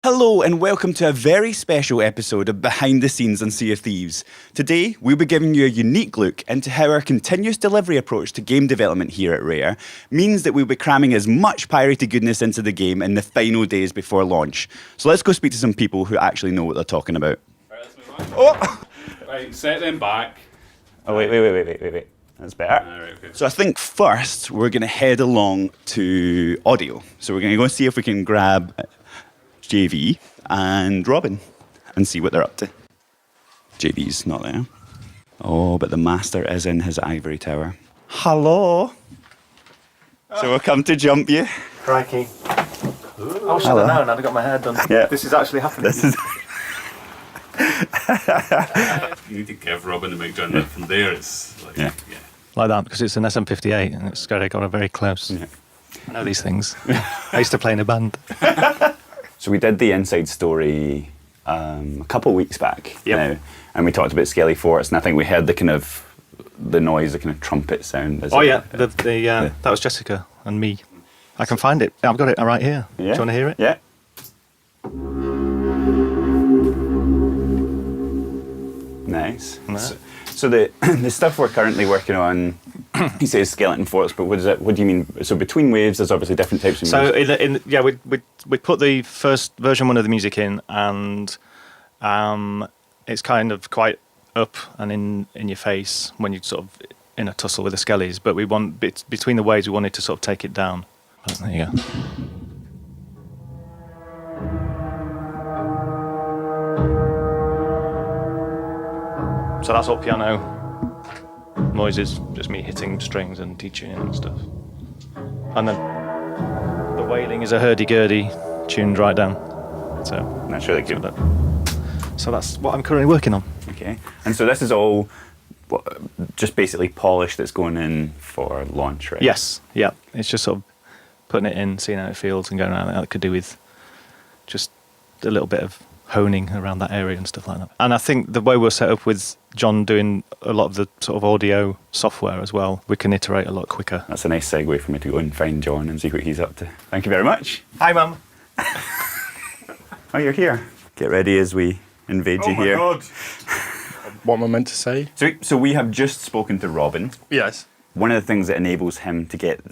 Hello and welcome to a very special episode of Behind the Scenes on Sea of Thieves. Today, we'll be giving you a unique look into how our continuous delivery approach to game development here at Rare means that we'll be cramming as much pirated goodness into the game in the final days before launch. So let's go speak to some people who actually know what they're talking about. Right, let's move on. Oh! Right, set them back. Oh, wait. That's better. Right, okay. So I think first, we're going to head along to audio. So we're going to go see if we can grab JV and Robin and see what they're up to. JV's not there. Oh, but the master is in his ivory tower. Hello. So we'll come to jump you. Crikey. I should have known, I'd have got my hair done. Yeah. This is actually happening. You need to give Robin the mic down there. From there, it's like, Yeah. Like that, because it's an SM58 and it's got a very close. Yeah. I know these things. I used to play in a band. So we did the inside story a couple of weeks back now, and we talked about Skelly Forts, and I think we heard the noise, the kind of trumpet sound. That was Jessica and me. I can find it. I've got it right here. Yeah. Do you want to hear it? Yeah. Nice. So the stuff we're currently working on, he says Skeleton Forts, but what do you mean? So between waves, there's obviously different types of music. So we put the first version 1 of the music in, and it's kind of quite up and in your face when you're sort of in a tussle with the skellies. But we want between the waves, we wanted to sort of take it down. Oh, there you go. So that's all piano noises, just me hitting strings and detuning and stuff. And then the wailing is a hurdy-gurdy tuned right down. So That's really good. So that's what I'm currently working on. Okay. And so this is all just basically polish that's going in for launch, right? Yes, yeah. It's just sort of putting it in, seeing how it feels and going around. That could do with just a little bit of honing around that area and stuff like that. And I think the way we're set up with John doing a lot of the sort of audio software as well, we can iterate a lot quicker. That's a nice segue for me to go and find John and see what he's up to. Thank you very much. Hi, Mum. Oh, you're here. Get ready as we invade you here. Oh my god! What am I meant to say? So we have just spoken to Robin. Yes. One of the things that enables him to get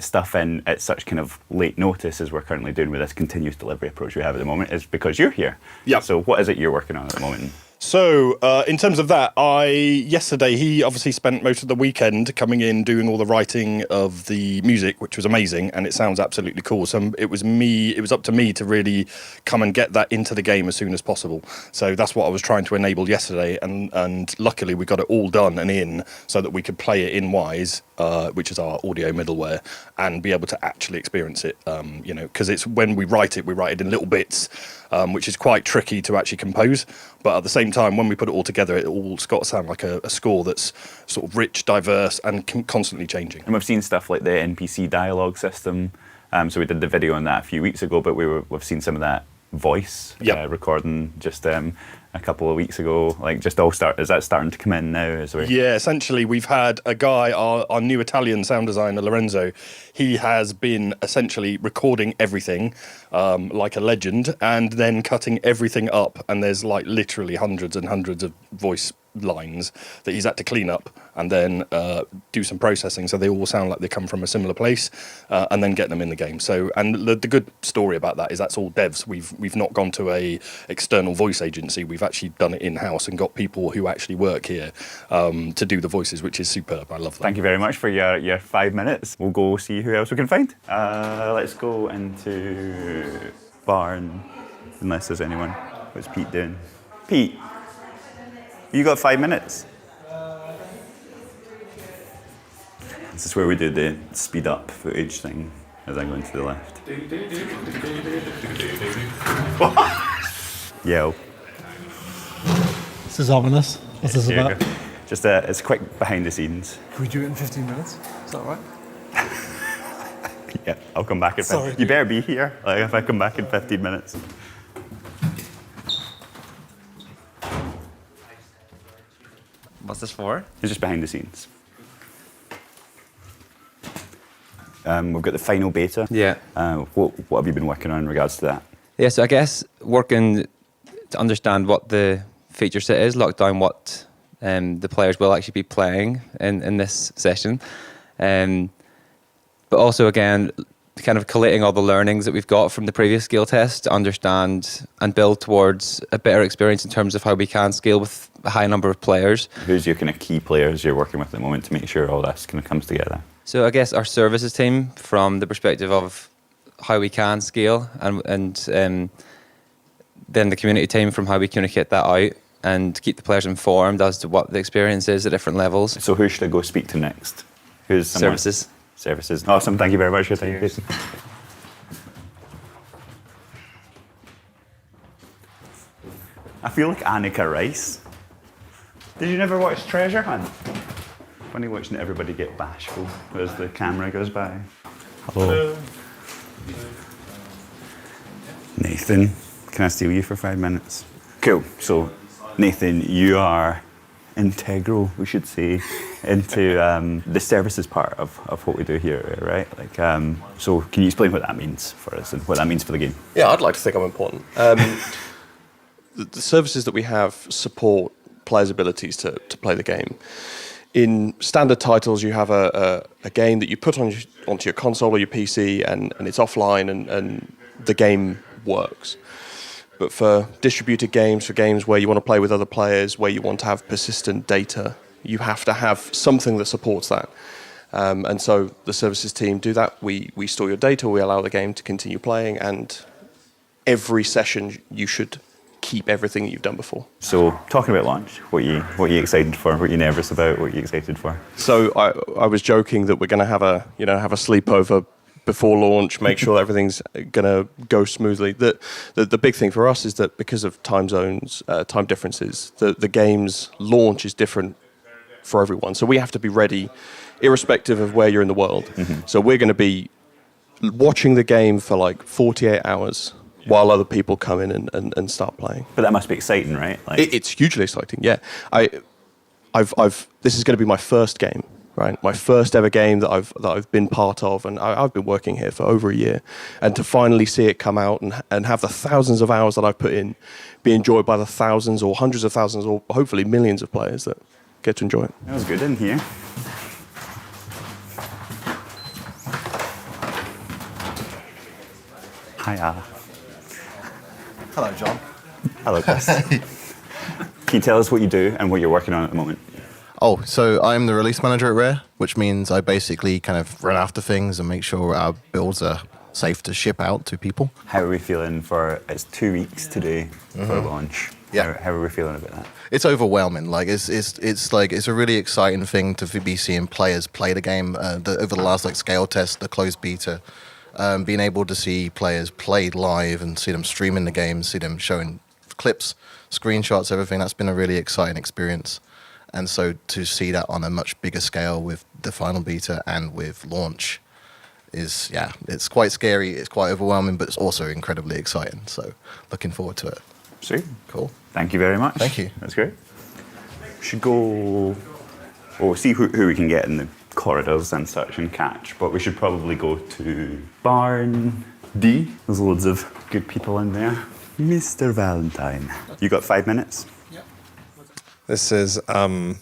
stuff in at such kind of late notice as we're currently doing with this continuous delivery approach we have at the moment is because you're here. Yeah. So what is it you're working on at the moment? So, in terms of that, yesterday, he obviously spent most of the weekend coming in, doing all the writing of the music, which was amazing, and it sounds absolutely cool. So it was up to me to really come and get that into the game as soon as possible. So that's what I was trying to enable yesterday, and luckily we got it all done and in so that we could play it in Wise, which is our audio middleware, and be able to actually experience it, because it's when we write it in little bits, which is quite tricky to actually compose. But at the same time, when we put it all together, it's got to sound like a score that's sort of rich, diverse, and constantly changing. And we've seen stuff like the NPC dialogue system. So we did the video on that a few weeks ago, but we've seen some of that voice recording just a couple of weeks ago. Like is that starting to come in now? Yeah, essentially we've had a guy, our new Italian sound designer, Lorenzo, he has been essentially recording everything like a legend and then cutting everything up, and there's like literally hundreds and hundreds of voice lines that he's had to clean up and then do some processing so they all sound like they come from a similar place, and then get them in the game. So, and the good story about that is that's all devs. We've not gone to a external voice agency. We've actually done it in-house and got people who actually work here to do the voices, which is superb. I love that. Thank you very much for your 5 minutes. We'll go see who else we can find. Let's go into barn, unless there's anyone. What's Pete doing? Pete, you got 5 minutes. This is where we do the speed up footage thing as I go into the left. Yo. This is ominous. What's this about? Just it's quick behind the scenes. Can we do it in 15 minutes? Is that right? Yeah, I'll come back in 15 minutes. You better be here, like if I come back in 15 minutes. What's this for? It's just behind the scenes. We've got the final beta. Yeah. What have you been working on in regards to that? Yeah, so I guess working to understand what the feature set is, lock down what the players will actually be playing in this session. But also, again, kind of collating all the learnings that we've got from the previous skill test to understand and build towards a better experience in terms of how we can scale with a high number of players. Who's your kind of key players you're working with at the moment to make sure all this kind of comes together? So I guess our services team, from the perspective of how we can scale, and then the community team from how we communicate that out and keep the players informed as to what the experience is at different levels. So who should I go speak to next? Who's someone? Services. Services. Awesome. Thank you very much for your time, Jason. I feel like Annika Rice. Did you never watch Treasure Hunt? Funny watching everybody get bashful as the camera goes by. Hello. Nathan, can I steal you for 5 minutes? Cool. So, Nathan, you are integral, we should say, into the services part of what we do here, right? Like, so can you explain what that means for us and what that means for the game? Yeah, I'd like to think I'm important. The services that we have support players' abilities to play the game. In standard titles, you have a game that you put onto your console or your PC, and it's offline, and the game works. But for distributed games, for games where you want to play with other players, where you want to have persistent data, you have to have something that supports that. And so the services team do that. We store your data, we allow the game to continue playing, and every session you should keep everything that you've done before. So, talking about launch, what are you excited for? What are you nervous about? What are you excited for? So I was joking that we're going to have a sleepover before launch, make sure everything's going to go smoothly. The big thing for us is that because of time zones, time differences, the game's launch is different for everyone. So we have to be ready, irrespective of where you're in the world. Mm-hmm. So we're going to be watching the game for like 48 hours while other people come in and start playing. But that must be exciting, right? Like, it's hugely exciting, yeah. This is going to be my first game, right? My first ever game that I've been part of, and I've been working here for over a year. And to finally see it come out and have the thousands of hours that I've put in be enjoyed by the thousands or hundreds of thousands or hopefully millions of players that get to enjoy it. that was good in here. Hiya. Hello, John. Hello, Chris. Can you tell us what you do and what you're working on at the moment? Oh, so I'm the release manager at Rare, which means I basically kind of run after things and make sure our builds are safe to ship out to people. How are we feeling for, it's 2 weeks today for launch. Yeah. How are we feeling about that? It's overwhelming. Like it's a really exciting thing to be seeing players play the game. Over the last scale test, the closed beta, being able to see players play live and see them streaming the game, see them showing clips, screenshots, everything. That's been a really exciting experience. And so to see that on a much bigger scale with the final beta and with launch is, it's quite scary, it's quite overwhelming, but it's also incredibly exciting. So looking forward to it. Sweet. Cool. Thank you very much. Thank you. That's great. We should go, see who we can get in the corridors and such and catch, but we should probably go to Barn D. There's loads of good people in there. Mr. Valentine. You got 5 minutes? This is, okay.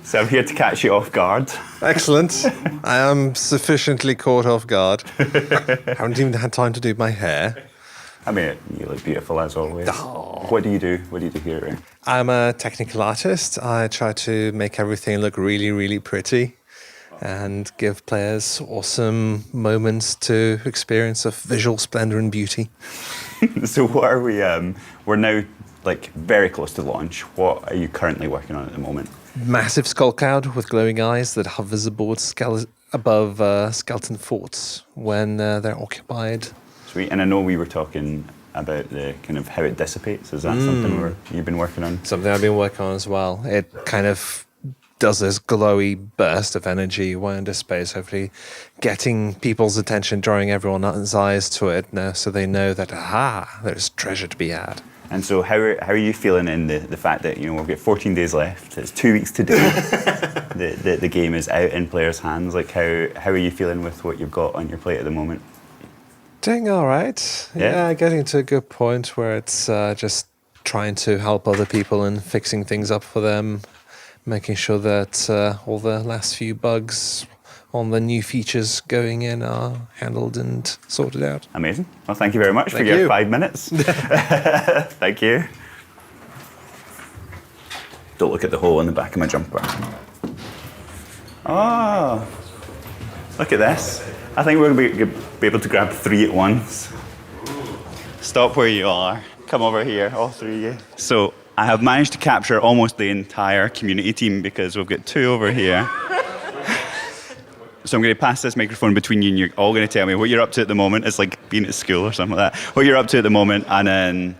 So I'm here to catch you off guard. Excellent. I am sufficiently caught off guard. Haven't even had time to do my hair. I mean, you look beautiful as always. Oh. What do you do? What do you do here, Ray? I'm a technical artist. I try to make everything look really, really pretty and give players awesome moments to experience of visual splendor and beauty. So what are we, we're now very close to launch. What are you currently working on at the moment? Massive skull cloud with glowing eyes that hovers above skeleton forts when they're occupied. Sweet. And I know we were talking about the kind of how it dissipates. Is that something you've been working on? Something I've been working on as well. It kind of does this glowy burst of energy while it dissipates, hopefully getting people's attention, drawing everyone's eyes to it now so they know that, there's treasure to be had. And so how are you feeling in the fact that, we've got 14 days left, it's 2 weeks today, the game is out in players' hands. How are you feeling with what you've got on your plate at the moment? Doing all right. Yeah, getting to a good point where it's just trying to help other people and fixing things up for them, making sure that all the last few bugs on the new features going in are handled and sorted out. Amazing. Well, thank you very much for Thank your you. 5 minutes. Thank you. Don't look at the hole in the back of my jumper. Oh, look at this. I think we're going to be able to grab 3 at once. Stop where you are. Come over here, all 3 of you. So I have managed to capture almost the entire community team because we've got 2 over here. So I'm going to pass this microphone between you and you're all going to tell me what you're up to at the moment. It's like being at school or something like that. What you're up to at the moment and then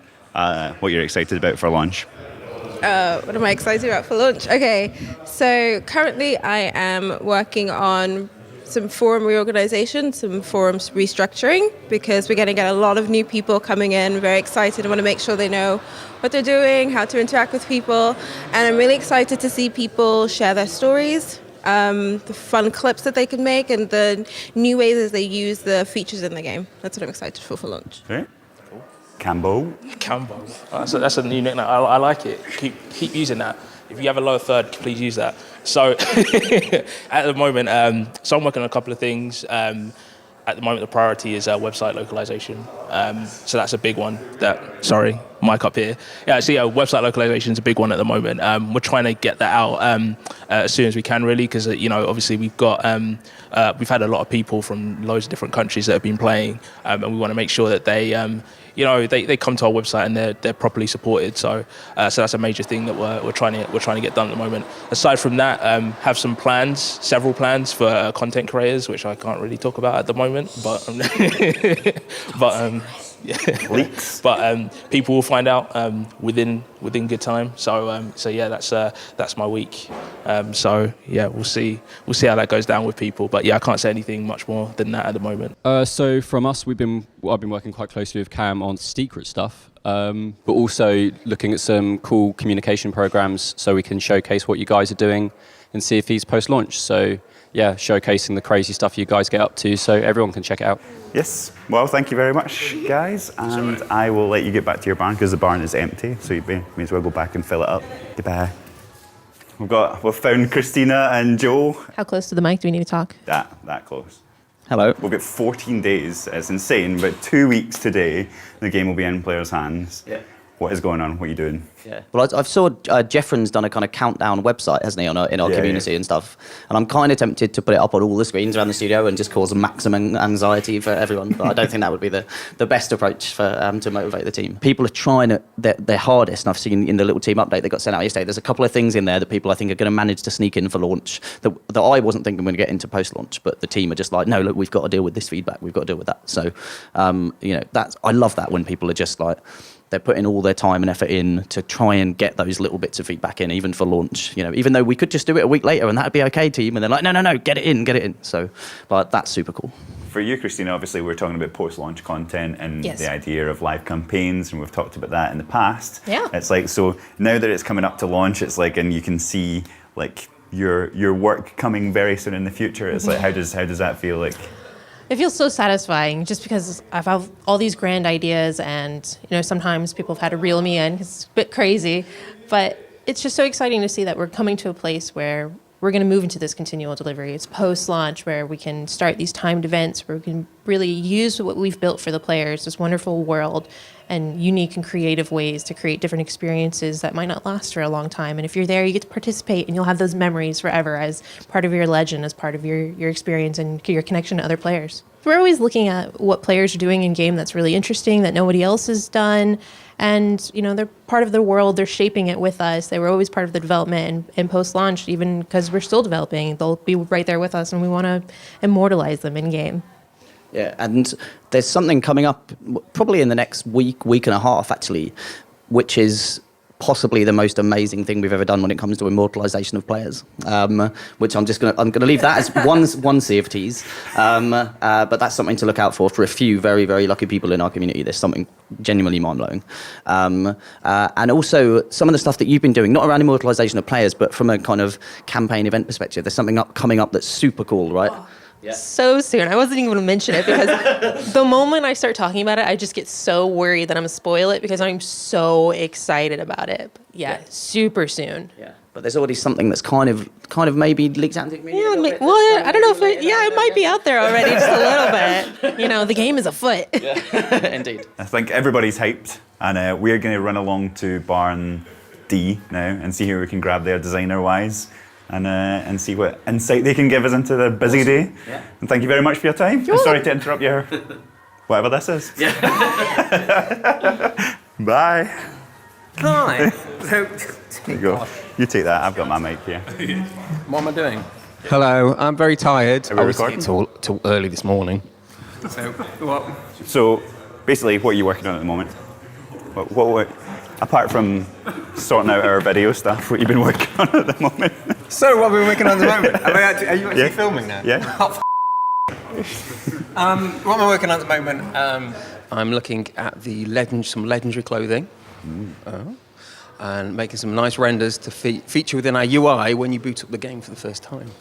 what you're excited about for launch. What am I excited about for launch? Okay, so currently I am working on some forum reorganization, some forums restructuring, because we're going to get a lot of new people coming in, very excited. I want to make sure they know what they're doing, how to interact with people, and I'm really excited to see people share their stories, the fun clips that they can make, and the new ways as they use the features in the game. That's what I'm excited for launch. Right. Cambo. That's a new nickname. I like it. Keep using that. If you have a lower third, please use that. So at the moment, so I'm working on a couple of things. At the moment, the priority is website localization. So that's a big one. Mic up here. Website localization is a big one at the moment. We're trying to get that out as soon as we can, really, because obviously we've had a lot of people from loads of different countries that have been playing, and we want to make sure that they come to our website and they're properly supported. So that's a major thing that we're trying to get done at the moment. Aside from that, have several plans for content creators, which I can't really talk about at the moment, but Leaks. But people will find out within good time. So that's my week. We'll see how that goes down with people. But I can't say anything much more than that at the moment. So from us, I've been working quite closely with Cam on secret stuff, but also looking at some cool communication programs so we can showcase what you guys are doing and see if he's post-launch. So showcasing the crazy stuff you guys get up to so everyone can check it out. Yes. Well, thank you very much, guys. And I will let you get back to your barn because the barn is empty. So you may as well go back and fill it up. Goodbye. We've found Christina and Joe. How close to the mic do we need to talk? That close. Hello. We've got 14 days. It's insane, but 2 weeks today, the game will be in players' hands. Yeah. What is going on? What are you doing? Yeah. Well, I saw Jeffren's done a kind of countdown website, hasn't he, in our community and stuff. And I'm kind of tempted to put it up on all the screens around the studio and just cause maximum anxiety for everyone. But I don't think that would be the best approach for to motivate the team. People are trying their hardest, and I've seen in the little team update that got sent out yesterday, there's a couple of things in there that people I think are going to manage to sneak in for launch that I wasn't thinking we're going to get into post-launch, but the team are just like, no, look, we've got to deal with this feedback. We've got to deal with that. So, I love that when people are just like, they're putting all their time and effort in to try and get those little bits of feedback in, even for launch. Even though we could just do it a week later and that'd be okay, team. And they're like, no, get it in. So, but that's super cool. For you, Christina, obviously we're talking about post-launch content and the idea of live campaigns, and we've talked about that in the past. Yeah. It's like, so now that it's coming up to launch, it's like, and you can see like your work coming very soon in the future. It's like, how does that feel like? It feels so satisfying just because I've had all these grand ideas, and sometimes people have had to reel me in because it's a bit crazy, but it's just so exciting to see that we're coming to a place where we're going to move into this continual delivery. It's post-launch where we can start these timed events where we can really use what we've built for the players, this wonderful world, and unique and creative ways to create different experiences that might not last for a long time. And if you're there, you get to participate and you'll have those memories forever as part of your legend, as part of your experience and your connection to other players. We're always looking at what players are doing in game that's really interesting, that nobody else has done. And, they're part of the world, they're shaping it with us. They were always part of the development and post-launch, even because we're still developing. They'll be right there with us and we want to immortalize them in game. Yeah, and there's something coming up probably in the next week and a half, actually, which is possibly the most amazing thing we've ever done when it comes to immortalization of players, which I'm going to leave that as one sea of tease. But that's something to look out for a few very, very lucky people in our community. There's something genuinely mind-blowing. And also some of the stuff that you've been doing, not around immortalization of players, but from a kind of campaign event perspective, there's something coming up that's super cool, right? so soon. I wasn't even going to mention it because the moment I start talking about it, I just get so worried that I'm going to spoil it because I'm so excited about it. But yeah, super soon. Yeah. But there's already something that's kind of maybe leaked out into the community. Yeah, I don't know if it might be out there already just a little bit. You know, the game is afoot. Indeed. I think everybody's hyped, and we're going to run along to Barn D now and see who we can grab there designer-wise, and see what insight they can give us into the busy day. Yeah. And thank you very much for your time. I'm sorry to interrupt your whatever this is. Yeah. Bye. Hi. There you go. You take that. I've got my mic here. What am I doing? Hello, I'm very tired. Are we recording? Till early this morning. So, what? So, basically, what are you working on at the moment? What apart from sorting out our video stuff, what you've been working on at the moment? So, what are we working on at the moment? Are you actually filming now? Yeah. What am I working on at the moment? I'm looking at some legendary clothing. And making some nice renders to feature within our UI when you boot up the game for the first time.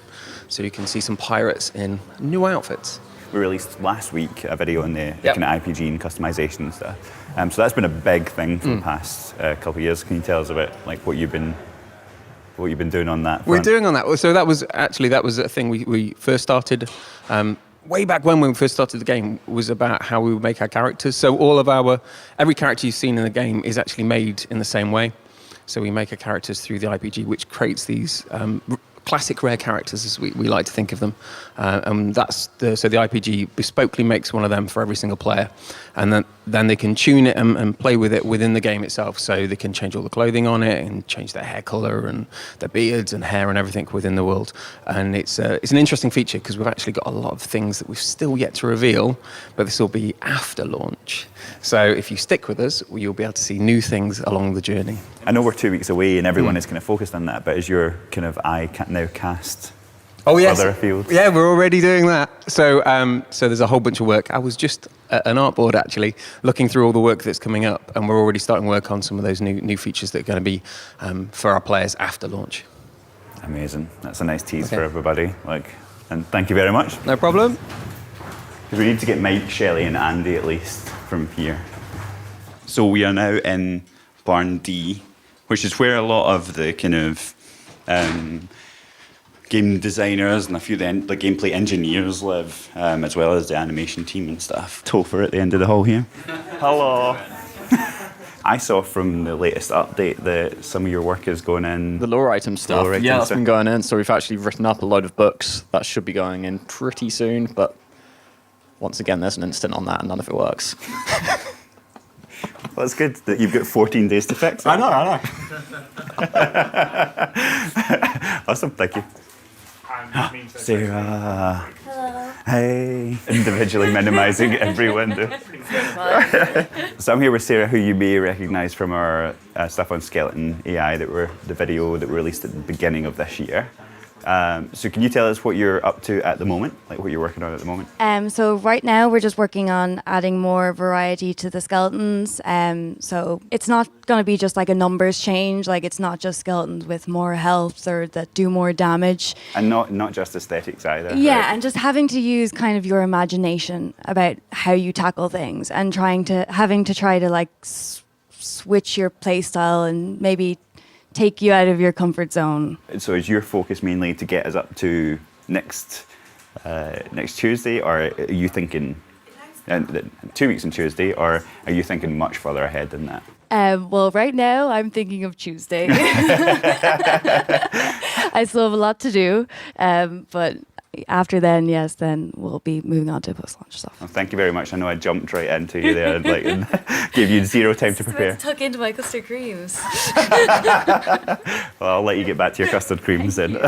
So you can see some pirates in new outfits. We released last week a video on the kind of IPG and customization and stuff. So that's been a big thing for the past couple of years. Can you tell us about like what you've been doing on that front? We're doing on that. So that was a thing we first started. Way back when we first started the game was about how we would make our characters. So every character you've seen in the game is actually made in the same way. So we make our characters through the IPG, which creates these classic rare characters, as we like to think of them. And so the IPG bespokely makes one of them for every single player. And then they can tune it and play with it within the game itself. So they can change all the clothing on it and change their hair color and their beards and hair and everything within the world. And it's an interesting feature because we've actually got a lot of things that we've still yet to reveal, but this will be after launch. So if you stick with us, you'll be able to see new things along the journey. I know we're 2 weeks away and everyone is kind of focused on that, but is your kind of eye now cast further afield? Yeah, we're already doing that. So there's a whole bunch of work. I was just at an art board actually, looking through all the work that's coming up, and we're already starting work on some of those new features that are going to be for our players after launch. Amazing. That's a nice tease for everybody. And thank you very much. No problem. Because we need to get Mike, Shelley, and Andy at least from here. So we are now in Barn D, which is where a lot of the kind of game designers and a few of the gameplay engineers live, as well as the animation team and stuff. Topher at the end of the hall here. Hello. I saw from the latest update that some of your work is going in. The lore item stuff. That's been going in. So we've actually written up a load of books that should be going in pretty soon. But once again, there's an instant on that and none of it works. Well, it's good that you've got 14 days to fix it. I know. Awesome, thank you. Sarah. Hello. Hey. Individually minimizing every window. So I'm here with Sarah, who you may recognize from our stuff on Skeleton AI, the video that we released at the beginning of this year. So can you tell us what you're up to at the moment, like what you're working on at the moment? So right now we're just working on adding more variety to the skeletons. So it's not going to be just like a numbers change, like it's not just skeletons with more health or that do more damage. And not just aesthetics either. Yeah, right? and just having to use kind of your imagination about how you tackle things and having to try to like switch your play style and maybe take you out of your comfort zone. So is your focus mainly to get us up to next Tuesday, or are you thinking 2 weeks on Tuesday, or are you thinking much further ahead than that? Well, right now I'm thinking of Tuesday. I still have a lot to do, but after then, then we'll be moving on to post-launch stuff. Well, thank you very much. I know I jumped right into you there and gave you zero time to prepare. Tuck into my custard creams. Well, I'll let you get back to your custard creams then.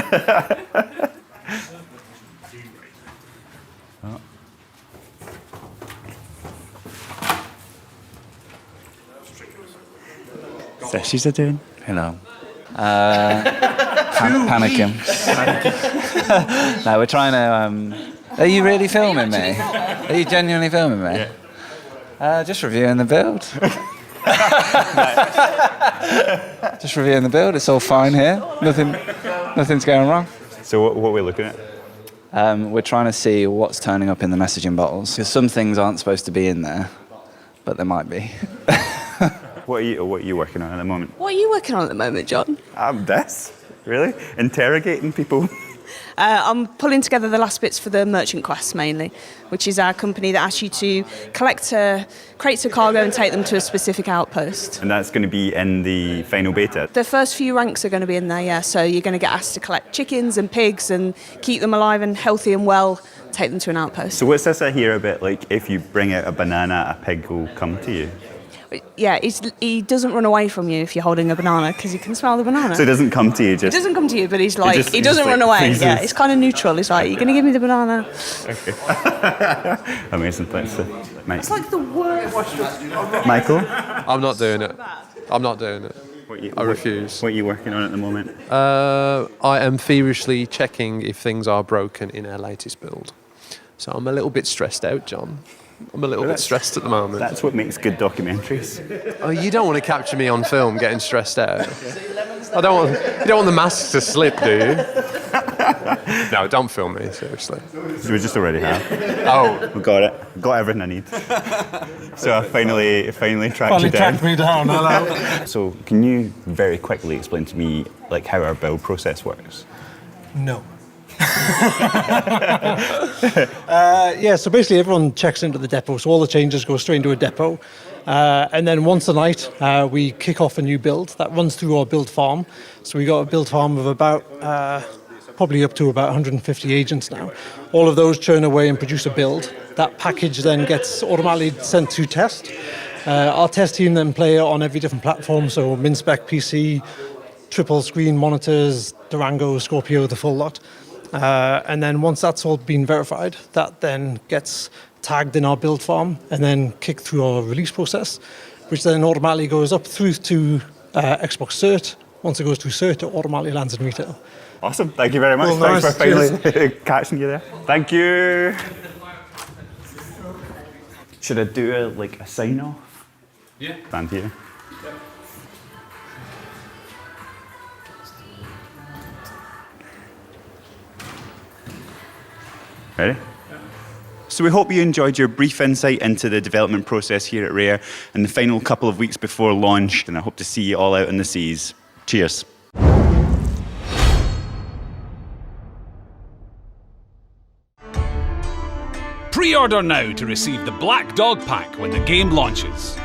So she's doing. Hello. Panicking. No, we're trying to. Are you really filming me? Are you genuinely filming me? Yeah. Just reviewing the build. Just reviewing the build. It's all fine here. Nothing's going wrong. So what are we looking at? We're trying to see what's turning up in the messaging bottles, because some things aren't supposed to be in there, but they might be. What are you working on at the moment? What are you working on at the moment, John? This? Really? Interrogating people? I'm pulling together the last bits for the Merchant Quest mainly, which is our company that asks you to collect crates of cargo and take them to a specific outpost. And that's going to be in the final beta? The first few ranks are going to be in there, yeah. So you're going to get asked to collect chickens and pigs and keep them alive and healthy and well, take them to an outpost. So what's this I hear about, like, if you bring out a banana, a pig will come to you? Yeah, he doesn't run away from you if you're holding a banana because he can smell the banana. So he doesn't come to you, He just... doesn't come to you, but he's like, he doesn't just, run like, away. freezes. Yeah, it's kind of neutral. He's like, you're going to give me the banana. Okay. Amazing, thanks. Mate. It's like the worst. Michael? I'm not doing it. I'm not doing it. I refuse. What are you working on at the moment? I am feverishly checking if things are broken in our latest build. So I'm a little bit stressed out, John. I'm a little bit stressed at the moment. That's what makes good documentaries. Oh, you don't want to capture me on film getting stressed out. You don't want the mask to slip, do you? No, don't film me, seriously. So we just already have. Oh. We got it. Got everything I need. So I finally tracked you down. Tracked me down, hello. So can you very quickly explain to me, like, how our build process works? No. So basically everyone checks into the depot, so all the changes go straight into a depot, and then once a night we kick off a new build that runs through our build farm. So we got a build farm of about probably up to about 150 agents now. All of those churn away and produce a build. That package then gets automatically sent to test. Our test team then play it on every different platform, so min-spec PC, triple screen monitors, Durango, Scorpio, the full lot. And then once that's all been verified, that then gets tagged in our build farm and then kicked through our release process, which then automatically goes up through to Xbox Cert. Once it goes through Cert, it automatically lands in retail. Awesome. Thank you very much. Well, Thanks nice. for finally catching you there. Thank you. Should I do a sign-off? Yeah. Stand here. Ready? So we hope you enjoyed your brief insight into the development process here at Rare and the final couple of weeks before launch, and I hope to see you all out in the seas. Cheers. Pre-order now to receive the Black Dog Pack when the game launches.